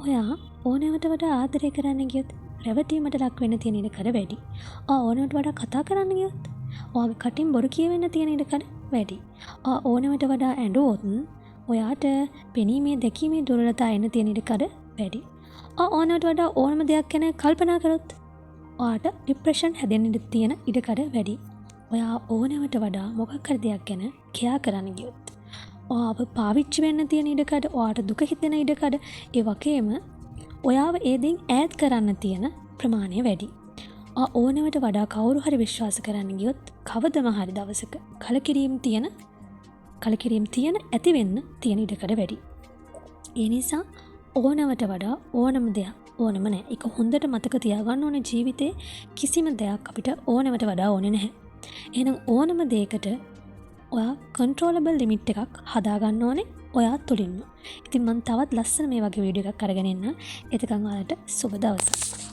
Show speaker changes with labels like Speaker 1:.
Speaker 1: ඔයා ඕනෑමට වඩා ආදරය කරන්න ගියොත් රැවටීමට ලක් වෙන්න තියෙන ඉඩකඩ වැඩි. ඕනෑමට වඩා කතා කරන්න ගියොත් ඔයාගේ කටින් බොරු කියවෙන්න තියෙන ඉඩකඩ වැඩි. ඕනෑමට වඩා ඇඬුවොත් ඔයාට පෙනීමේ දැකීමේ දුර්වලතා එන්න තියෙන ඉඩකඩ වැඩි. ඕනෑමට වඩා ඕනම දෙයක් ගැන කල්පනා කරොත් ඔයාට ડિප්‍රෙෂන් හැදෙන්න තියෙන ඉඩකඩ වැඩි. ඔයා ඕනෑමට වඩා මොකක් හරි දෙයක් ගැන කෙයා කරන්න ගියොත් ඔයාව පාවිච්චි වෙන්න තියෙන ඉඩකඩ, ඔයාට දුක හිතෙන ඉඩකඩ, ඒ වගේම ඔයාව ඒ දෙයින් ඈත් කරන්න තියෙන ප්‍රමාණය වැඩි. ඕනෑමට වඩා කවුරු හරි විශ්වාස කරන්න ගියොත් කවදම හරි දවසක කලකිරීම තියෙන ඇති වෙන්න තියෙන ඉඩකඩ වැඩි. ඒ නිසා ඕනෑමට වඩා ඕනම දෙයක් ඕනම නැහැ. ඒක හොඳට මතක තියාගන්න ඕනේ. ජීවිතේ කිසිම දෙයක් අපිට ඕනෑමට වඩා ඕනේ නැහැ. එහෙනම් ඕනම දෙයකට ඔයා කන්ට්‍රෝලබල් ලිමිට් එකක් හදාගන්න ඕනේ ඔයා තුළින්ම. ඉතින් මම තවත් ලස්සන මේ වගේ වීඩියෝ එකක් අරගෙන එන්න. එතකන් ඔයාලට සුබ දවසක්.